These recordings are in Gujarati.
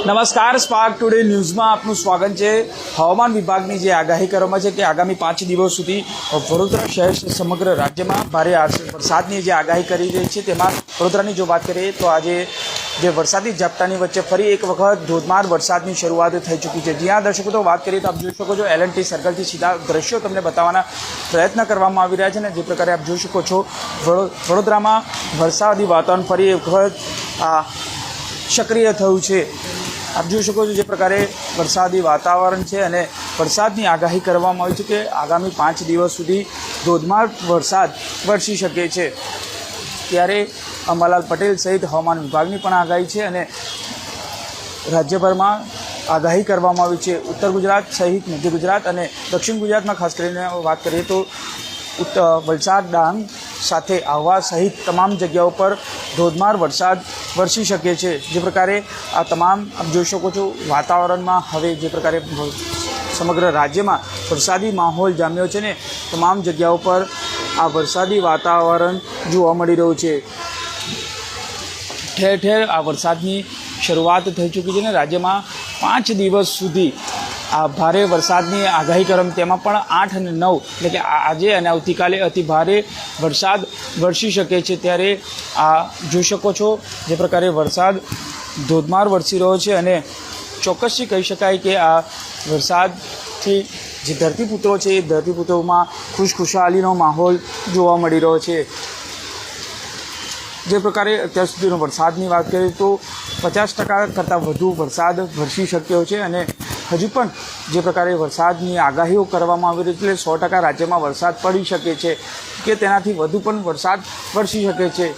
નમસ્કાર, સ્પાર્ક ટુડે ન્યૂઝમાં આપનું સ્વાગત છે। હવામાન વિભાગની જે આગાહી કરવામાં છે કે આગામી 5 દિવસ સુધી વડોદરા શહેર સમગ્ર રાજ્યમાં ભારે વરસાદની જે આગાહી કરી રહી છે તેમાં વડોદરાની જો વાત કરીએ તો આજે જે વરસાદી ઝાપટાની વચ્ચે ફરી એક વખત ધોધમાર વરસાદની શરૂઆત થઈ ચૂકી છે। જ્યાં દર્શકો તો વાત કરીએ તો આપ જોઈ શકો છો L&T સર્કલથી સીધા દ્રશ્યો તમને બતાવવાના પ્રયત્ન કરવામાં આવી રહ્યા છે ને જે પ્રકારે આપ જોઈ શકો છો વડોદરામાં વરસાદી વાતાવરણ ફરી એક વખત સક્રિય થયું છે। આપ જોઈ શકો છો જે પ્રકારે વરસાદી વાતાવરણ છે અને વરસાદની આગાહી કરવામાં આવી છે કે આગામી 5 દિવસ સુધી ધોધમાર વરસાદ વરસી શકે છે। ત્યારે અંબાલાલ પટેલ સહિત હવામાન વિભાગની પણ આગાહી છે અને રાજ્યભરમાં આગાહી કરવામાં આવી છે। ઉત્તર ગુજરાત સહિત મધ્ય ગુજરાત અને દક્ષિણ ગુજરાતમાં ખાસ કરીને વાત કરીએ તો વલસાડ, ડાંગ સાથે આહવા સહિત તમામ જગ્યાઓ પર ધોધમાર વરસાદ વરસી શકે છે। જે પ્રકારે આ તમામ આપ જોઈ શકો છો વાતાવરણમાં હવે જે પ્રકારે સમગ્ર રાજ્યમાં વરસાદી માહોલ જામ્યો છે ને તમામ જગ્યાઓ પર આ વરસાદી વાતાવરણ જોવા મળી રહ્યું છે। ઠેર ઠેર આ વરસાદની શરૂઆત થઈ ચૂકી છે ને રાજ્યમાં 5 દિવસ સુધી આ ભારે વરસાદની આગાહી કરવામાં તેમાં પણ 8 અને 9 એટલે કે આજે અને આવતીકાલે અતિ ભારે વરસાદ વરસી શકે છે। ત્યારે આ જોઈ શકો છો જે પ્રકારે વરસાદ ધોધમાર વરસી રહ્યો છે અને ચોક્કસથી કહી શકાય કે આ વરસાદથી જે ધરતીપુત્રો છે એ ધરતીપુત્રોમાં ખુશખુશાલીનો માહોલ જોવા મળી રહ્યો છે। જે પ્રકારે અત્યાર સુધીનો વરસાદની વાત કરીએ તો 50% કરતાં વધુ વરસાદ વરસી શક્યો છે અને હજુ પણ જે પ્રકારે વરસાદની આગાહીઓ કરવામાં આવી રહી છે એટલે 100% રાજ્યમાં વરસાદ પડી શકે છે કે તેનાથી વધુ પણ વરસાદ વરસી શકે છે।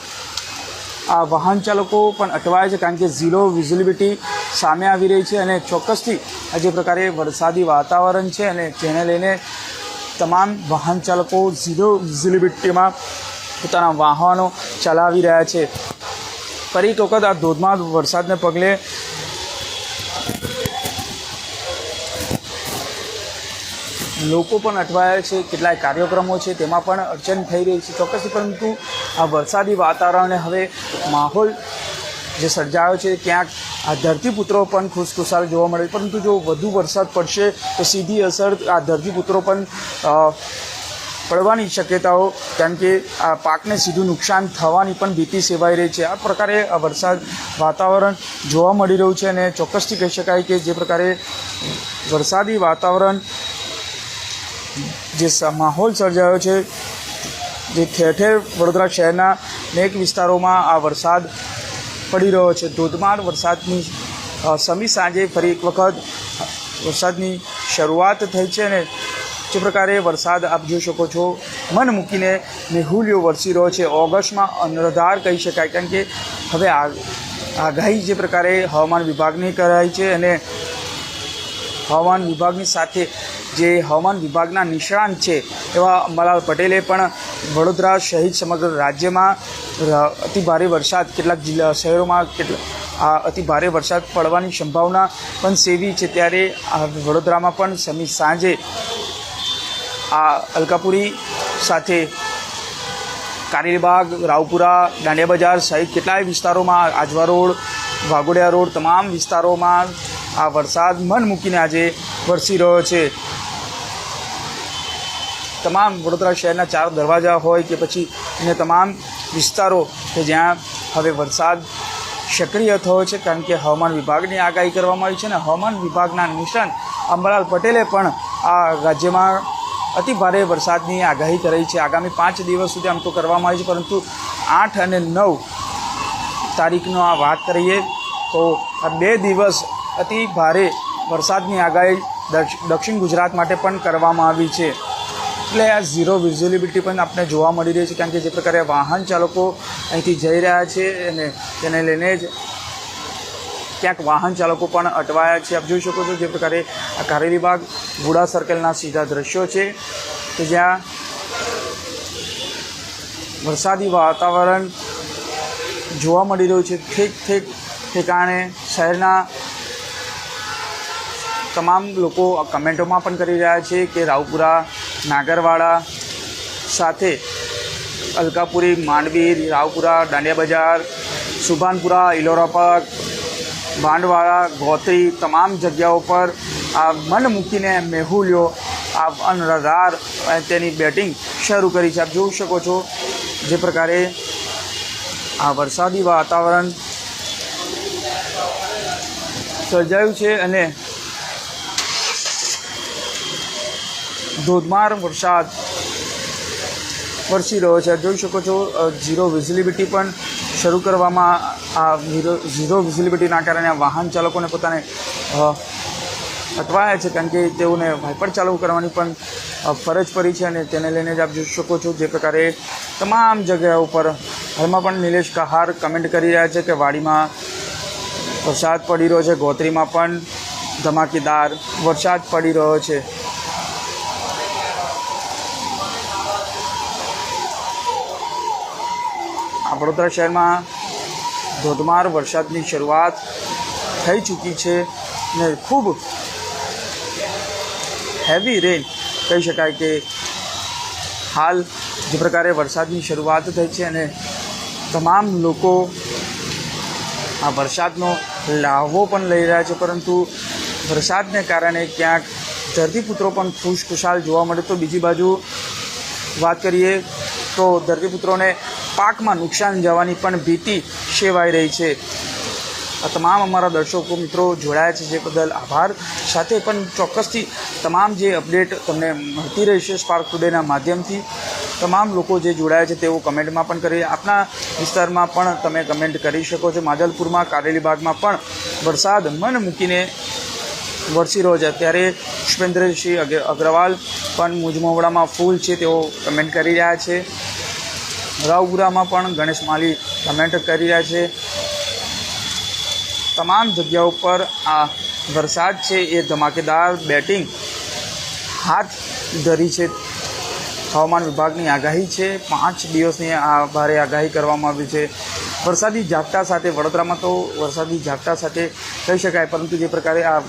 આ વાહન ચાલકો પણ અટવાય છે કારણ કે ઝીરો વિઝિબિલિટી સામે આવી રહી છે અને ચોક્કસથી આ જે પ્રકારે વરસાદી વાતાવરણ છે અને જેને લઈને તમામ વાહન ચાલકો ઝીરો વિઝિબિલિટીમાં પોતાના વાહનો ચલાવી રહ્યા છે। ફરી એક વખત આ ધોધમાર વરસાદને પગલે લોકો પણ અટવાયા છે, કેટલાય કાર્યક્રમો છે તેમાં પણ અડચણ થઈ રહી છે ચોક્કસથી। પરંતુ આ વરસાદી વાતાવરણને હવે માહોલ જે સર્જાયો છે ક્યાંક આ ધરતીપુત્રો પણ ખુશખુશાલ જોવા મળે, પરંતુ જો વધુ વરસાદ પડશે તો સીધી અસર આ ધરતીપુત્રો પણ પડવાની શક્યતાઓ કારણ કે આ પાકને સીધું નુકસાન થવાની પણ ભીતિ સેવાઈ રહી છે। આ પ્રકારે આ વરસાદ વાતાવરણ જોવા મળી રહ્યું છે અને ચોક્કસથી કહી શકાય કે જે પ્રકારે વરસાદી વાતાવરણ જે માહોલ સર્જાયો છે જે ઠેર ઠેર વડોદરા શહેરના અનેક વિસ્તારોમાં આ વરસાદ પડી રહ્યો છે। ધોધમાર વરસાદની સમી સાંજે ફરી એક વખત વરસાદની શરૂઆત થઈ છે અને જે પ્રકારે વરસાદ આપ જોઈ શકો છો મન મૂકીને મેહુલિયો વરસી રહ્યો છે। ઓગસ્ટમાં અનરાધાર કહી શકાય કારણ કે હવે આગાહી જે પ્રકારે હવામાન વિભાગની કરાઈ છે અને હવામાન વિભાગની સાથે જે હવામાન વિભાગના નિષ્ણાંત છે એવા અંબાલાલ પટેલે પણ વડોદરા સહિત સમગ્ર રાજ્યમાં અતિ ભારે વરસાદ કેટલાક શહેરોમાં અતિ ભારે વરસાદ પડવાની સંભાવના પણ સેવી છે। ત્યારે વડોદરામાં પણ સમી સાંજે આ અલકાપુરી સાથે કારેલીબાગ, રાવપુરા, દાંડિયા બજાર સહિત કેટલાય વિસ્તારોમાં આજવા રોડ, વાઘોડિયા રોડ તમામ વિસ્તારોમાં આ વરસાદ મન મૂકીને આજે વરસી રહ્યો છે। તમામ વડોદરા શહેરના 4 દરવાજા હોય કે પછી અન્ય તમામ વિસ્તારો કે જ્યાં હવે વરસાદ સક્રિય થયો છે કારણ કે હવામાન વિભાગની આગાહી કરવામાં આવી છે અને હવામાન વિભાગના નિષ્ણાંત અંબાલાલ પટેલે પણ આ રાજ્યમાં અતિ ભારે વરસાદની આગાહી કરી છે। આગામી 5 દિવસ સુધી આમ તો કરવામાં આવી છે પરંતુ 8 અને 9 તારીખનો આ વાત કરીએ તો આ 2 દિવસ અતિ ભારે વરસાદની આગાહી દક્ષિણ ગુજરાત માટે પણ કરવામાં આવી છે। એટલે આ ઝીરો વિઝિબિલિટી પણ આપણે જોવા મળી રહી છે કારણ કે જે પ્રકારે વાહન ચાલકો અહીંથી જઈ રહ્યા છે અને તેને લઈને જ ક્યાંક વાહન ચાલકો પણ અટવાયા છે। આપ જોઈ શકો છો જે પ્રકારે આ કારેલીબાગ ગુડા સર્કલના સીધા દ્રશ્યો છે કે જ્યાં વરસાદી વાતાવરણ જોવા મળી રહ્યું છે। ઠેક ઠેકાણે શહેરના તમામ લોકો કમેન્ટોમાં પણ કરી રહ્યા છે કે રાવપુરા, નાગરવાડા સાથે અલકાપુરી, માંડવી, રાવપુરા, દાંડિયા બજાર, સુભાનપુરા, ઇલોરા પાર્ક ભાંડવાળા, ગોત્રી તમામ જગ્યાઓ પર આ મન મૂકીને મેહુલ્યો આ અનરાધાર તેની બેટિંગ શરૂ કરી છે. આપ જોઈ શકો છો જે પ્રકારે આ વરસાદી વાતાવરણ સર્જાયું છે અને ધોધમાર વરસાદ વરસી રહ્યો છે. જોઈ શકો છો ઝીરો વિઝિબિલિટી પણ શરૂ કરવામાં ઝીરો વિઝિબિલિટીના કારણે વાહન ચાલકોને પોતાને અટવાયા છે, કારણ કે તેઓને વાઇપર ચાલુ કરવાની પણ ફરજ પડી છે અને તેને લઈને જ આપ જોઈ શકો છો જે પ્રકારે તમામ જગ્યાઓ ઉપર હાલમાં પણ નિલેશ કહાર કમેન્ટ કરી રહ્યા છે કે વાડીમાં વરસાદ પડી રહ્યો છે, ગોત્રીમાં પણ ધમાકેદાર વરસાદ પડી રહ્યો છે. આ વડોદરા શહેરમાં ધોધમાર વરસાદની શરૂઆત થઈ ચૂકી છે ને ખૂબ હેવી રેન કહી શકાય કે હાલ જે પ્રકારે વરસાદની શરૂઆત થઈ છે અને તમામ લોકો આ વરસાદનો લાહવો પણ લઈ રહ્યા છે, પરંતુ વરસાદને કારણે ક્યાંક ધરતીપુત્રો પણ ખુશખુશાલ જોવા મળે. તો બીજી બાજુ વાત કરીએ તો ધરતીપુત્રોને પાકમાં નુકસાન જવાની પણ ભીતિ સેવાઈ રહી છે. આ તમામ અમારા દર્શકો મિત્રો જોડાયા છે જે બદલ આભાર. સાથે પણ ચોક્કસથી તમામ જે અપડેટ તમને મળતી રહેશે સ્પાર્ક ટુડેના માધ્યમથી. તમામ લોકો જે જોડાયા છે તેઓ કમેન્ટમાં પણ કરી, આપના વિસ્તારમાં પણ તમે કમેન્ટ કરી શકો છો. માજલપુરમાં, કારેલીબાગમાં પણ વરસાદ મન મૂકીને વરસી રહ્યો છે. ત્યારે પુષ્પેન્દ્રસિંહ અગ્રવાલ પણ મુજમોવડામાં ફૂલ છે તેઓ કમેન્ટ કરી રહ્યા છે. રાવપુરામાં પણ ગણેશ માલી કમેન્ટ કરી રહ્યા છે. તમામ જગ્યાઓ પર આ વરસાદ છે એ ધમાકેદાર બેટિંગ હાથ ધરી છે. હવામાન વિભાગની આગાહી છે, 5 દિવસની આ ભારે આગાહી કરવામાં આવી છે. વરસાદી ઝાપટા સાથે વડોદરામાં તો વરસાદી ઝાપટા સાથે કહી શકાય, પરંતુ જે પ્રકારે આ